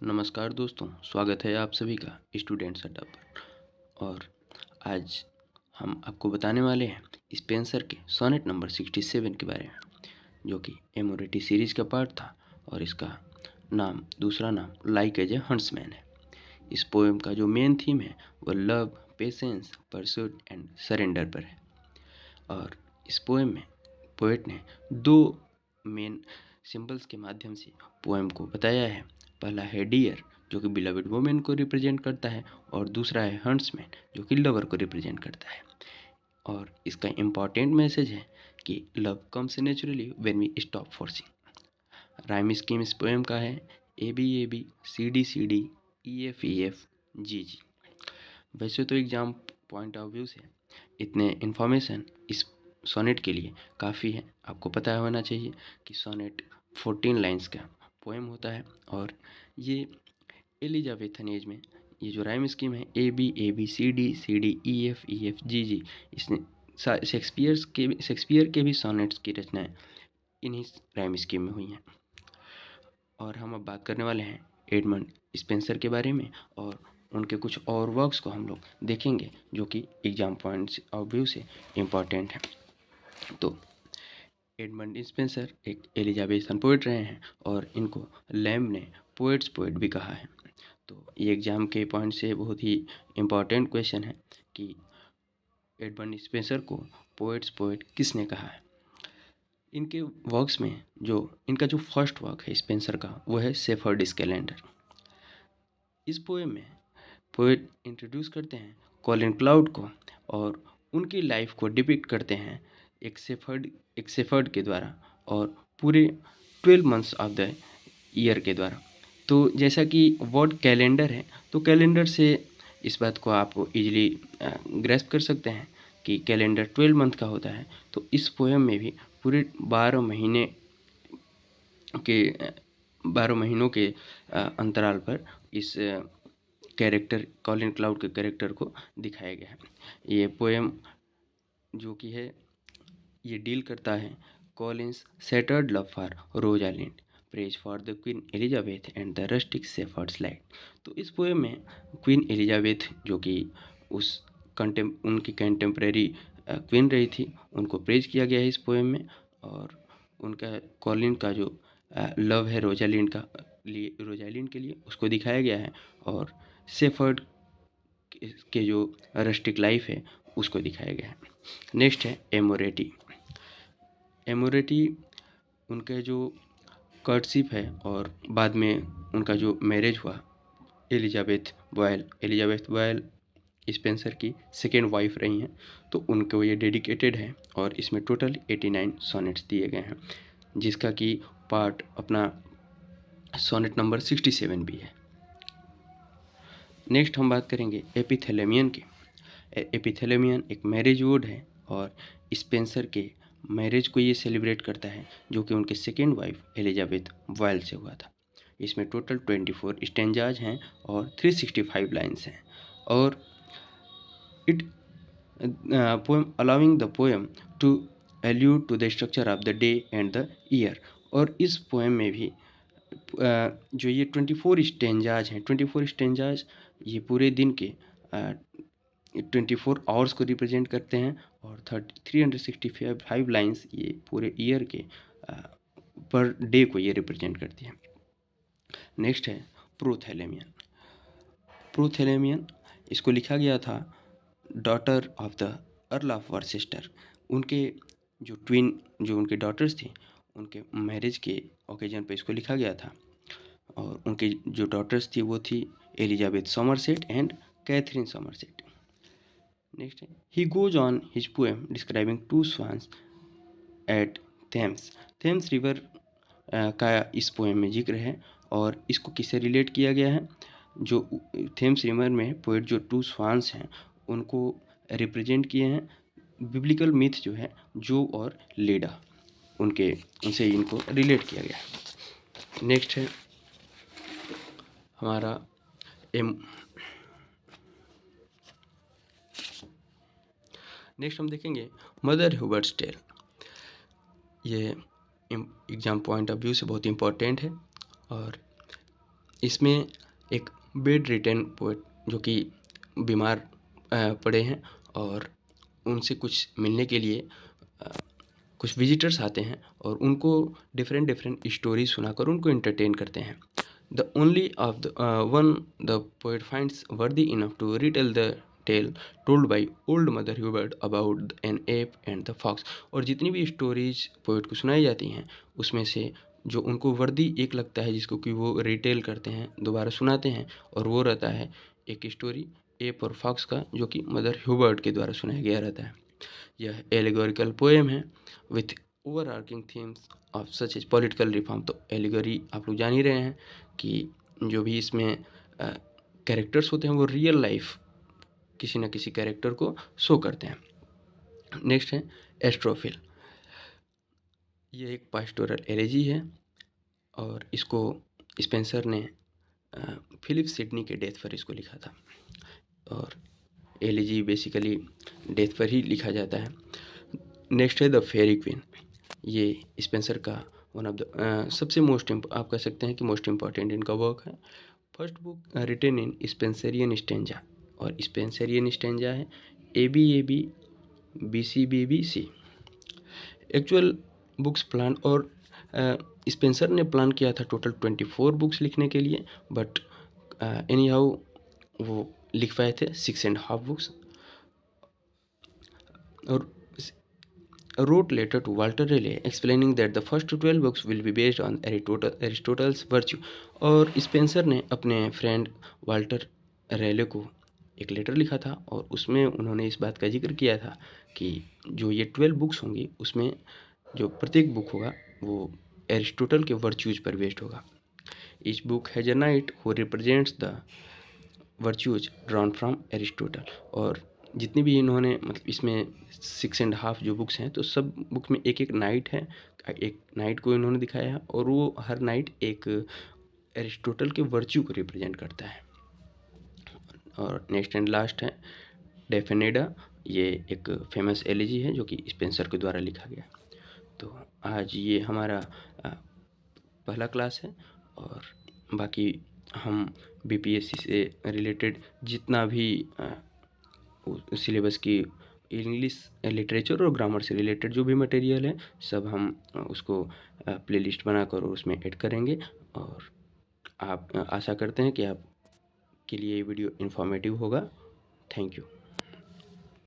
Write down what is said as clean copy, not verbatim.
नमस्कार दोस्तों, स्वागत है आप सभी का स्टूडेंट्स अड्डा पर। और आज हम आपको बताने वाले हैं स्पेंसर के सोनेट नंबर 67 के बारे में, जो कि एमोरेटी सीरीज का पार्ट था और इसका दूसरा नाम लाइक एज ए हंट्समैन है। इस पोएम का जो मेन थीम है वह love, patience, pursuit and surrender पर है। और इस पोएम में पोएट ने दो मेन सिंबल्स के माध्यम से पोएम को बताया है। पहला है डियर, जो कि बिलवेड वुमेन को रिप्रेजेंट करता है, और दूसरा है हंट्समैन, जो कि लवर को रिप्रेजेंट करता है। और इसका इम्पॉर्टेंट मैसेज है कि love comes naturally when we stop forcing. Rhyme scheme इस पोएम का है ABAB CD EFEF GG। वैसे तो एग्जाम पॉइंट ऑफ व्यू से इतने इन्फॉर्मेशन इस सोनेट के लिए काफ़ी है। आपको पता होना चाहिए कि सोनेट 14 लाइन्स का पोएम होता है, और ये एलिजाबेथन एज में ये जो राइम स्कीम है ABAB CD EFEF GG, इसने शेक्सपियर के भी सोनेट्स की रचनाएं इन्हीं राइम स्कीम में हुई हैं। और हम अब बात करने वाले हैं एडमंड स्पेंसर के बारे में, और उनके कुछ और वर्क्स को हम लोग देखेंगे जो कि एग्जाम पॉइंट्स ऑफ व्यू से इम्पॉर्टेंट हैं। तो एडमंड स्पेंसर एक एलिजाबेथन पोएट रहे हैं, और इनको लैम्ब ने पोएट्स पोएट भी कहा है। तो ये एग्जाम के पॉइंट से बहुत ही इम्पॉर्टेंट क्वेश्चन है कि एडमंड स्पेंसर को पोएट्स पोएट किसने कहा है। इनके वर्क्स में इनका जो फर्स्ट वर्क है स्पेंसर का, वो है शेफर्ड्स कैलेंडर। इस पोएम में पोएट इंट्रोड्यूस करते हैं कॉलिन क्लाउड को, और उनकी लाइफ को डिपिक्ट करते हैं एक शेफर्ड के द्वारा, और पूरे 12 मंथ्स ऑफ द ईयर के द्वारा। तो जैसा कि वर्ड कैलेंडर है, तो कैलेंडर से इस बात को आप इजीली ग्रेस्प कर सकते हैं कि कैलेंडर 12 मंथ का होता है। तो इस पोएम में भी पूरे 12 महीनों के अंतराल पर इस कैरेक्टर कॉलिन क्लाउड के कैरेक्टर को दिखाया गया है। ये पोएम जो कि है, ये डील करता है Collins shattered love for Rosalind, praise for the queen Elizabeth and the rustic shepherd's life. तो इस पोएम में क्वीन एलिजाबेथ, जो कि उनकी कंटेम्प्रेरी क्वीन रही थी, उनको प्रेज किया गया है इस पोएम में। और उनका कॉलिन का जो लव है रोजालिंड के लिए उसको दिखाया गया है, और शेफर्ड के जो रस्टिक लाइफ है उसको दिखाया गया है। नेक्स्ट है एमोरेटी। उनका जो कर्टशिप है, और बाद में उनका जो मैरिज हुआ एलिजाबेथ बॉयल स्पेंसर की सेकेंड वाइफ रही हैं, तो उनको ये डेडिकेटेड है। और इसमें टोटल 89 सोनेट्स दिए गए हैं, जिसका कि पार्ट अपना सोनेट नंबर 67 भी है। नेक्स्ट हम बात करेंगे एपिथेलेमियन की। एपिथेलेमियन एक मैरिज वर्ड है, और स्पेंसर के मैरिज को ये सेलिब्रेट करता है, जो कि उनके सेकेंड वाइफ एलिजाबेथ बॉयल से हुआ था। इसमें टोटल 24 स्टेंजाज हैं और 365 लाइन्स हैं। और it poem allowing the poem to allude to the structure of the day and the year. और इस पोएम में भी जो ये 24 स्टेंजाज हैं, 24 स्टेंजाज ये पूरे दिन के 24 आवर्स को रिप्रेजेंट करते हैं, और 365 लाइन्स ये पूरे ईयर के पर डे को ये रिप्रेजेंट करती हैं। नेक्स्ट है प्रूथेलेमियन। इसको लिखा गया था daughter of the earl of Worcester. उनके जो उनके डॉटर्स थी, उनके मैरिज के ओकेजन पे इसको लिखा गया था। और उनकी जो डॉटर्स थी वो थी Elizabeth Somerset and Catherine Somerset. Next है he goes on his poem describing 2 swans at Thames river का इस पोएम में जिक्र है। और इसको किससे रिलेट किया गया है? जो थेम्स रिवर में पोएट जो 2 swans हैं उनको रिप्रेजेंट किए हैं बिब्लिकल मिथ जो है जो और लेडा, उनसे इनको रिलेट किया गया है। नेक्स्ट है हमारा नेक्स्ट हम देखेंगे मदर हुबर्ट्स टेल। ये एग्जाम पॉइंट ऑफ व्यू से बहुत इम्पोर्टेंट है, और इसमें एक बेड रिटन पोएट जो कि बीमार पड़े हैं और उनसे कुछ मिलने के लिए कुछ विजिटर्स आते हैं और उनको डिफरेंट डिफरेंट स्टोरी सुनाकर उनको एंटरटेन करते हैं. The only of the one the poet finds worthy enough to retell the tale told by old mother Hubbard about an ape and the fox. और जितनी भी स्टोरीज पोएट को सुनाई जाती हैं उसमें से जो उनको वर्दी एक लगता है जिसको कि वो रिटेल करते हैं, दोबारा सुनाते हैं, और वो रहता है एक स्टोरी एप और फॉक्स का जो कि मदर ह्यूबर्ट के द्वारा सुनाया गया रहता है. यह एलिगोरिकल पोएम है with overarching themes of such as political reform. तो एलिगोरी आप लोग जान ही रहे हैं कि जो भी इसमें कैरेक्टर्स होते हैं वो रियल लाइफ किसी न किसी कैरेक्टर को शो करते हैं. नेक्स्ट है एस्ट्रोफिल. ये एक पास्टोरल एलेजी है और इसको स्पेंसर ने फिलिप सिडनी के डेथ पर इसको लिखा था. और एलेजी बेसिकली डेथ पर ही लिखा जाता है. नेक्स्ट है द फेरी क्वीन. ये स्पेंसर का वन ऑफ द सबसे आप कह सकते हैं कि मोस्ट इम्पॉर्टेंट इनका वर्क है. First book written in Spenserian stanza, और स्पेंसरियन स्टेंजा है ABAB BCBBC. Actual books plan, और स्पेंसर ने प्लान किया था टोटल 24 बुक्स लिखने के लिए, बट एनी हाउ वो लिख पाए थे 6.5 बुक्स. और wrote later to Walter Raleigh explaining that the first 12 books will be based on Aristotle's virtue. और स्पेंसर ने अपने फ्रेंड वाल्टर रेले को एक लेटर लिखा था और उसमें उन्होंने इस बात का जिक्र किया था कि जो ये 12 बुक्स होंगी उसमें जो प्रत्येक बुक होगा वो एरिस्टोटल के वर्च्यूज पर बेस्ड होगा. Each book has a night who represents the virtues drawn from Aristotle. और जितनी भी इन्होंने मतलब इसमें 6.5 जो बुक्स हैं तो सब बुक में एक एक नाइट है, एक नाइट को इन्होंने दिखाया है और वो हर नाइट एक एरिस्टोटल के वर्च्यू को रिप्रेजेंट करता है. और नेक्स्ट एंड लास्ट है डेफिनेडा. ये एक फेमस एलिजी है जो कि स्पेंसर के द्वारा लिखा गया. तो आज ये हमारा पहला क्लास है और बाकी हम BPSC से रिलेटेड जितना भी सिलेबस की इंग्लिश लिटरेचर और ग्रामर से रिलेटेड जो भी मटेरियल है सब हम उसको प्लेलिस्ट बनाकर उसमें ऐड करेंगे. और आप आशा करते हैं कि आपके लिए ये वीडियो इन्फॉर्मेटिव होगा. Thank you.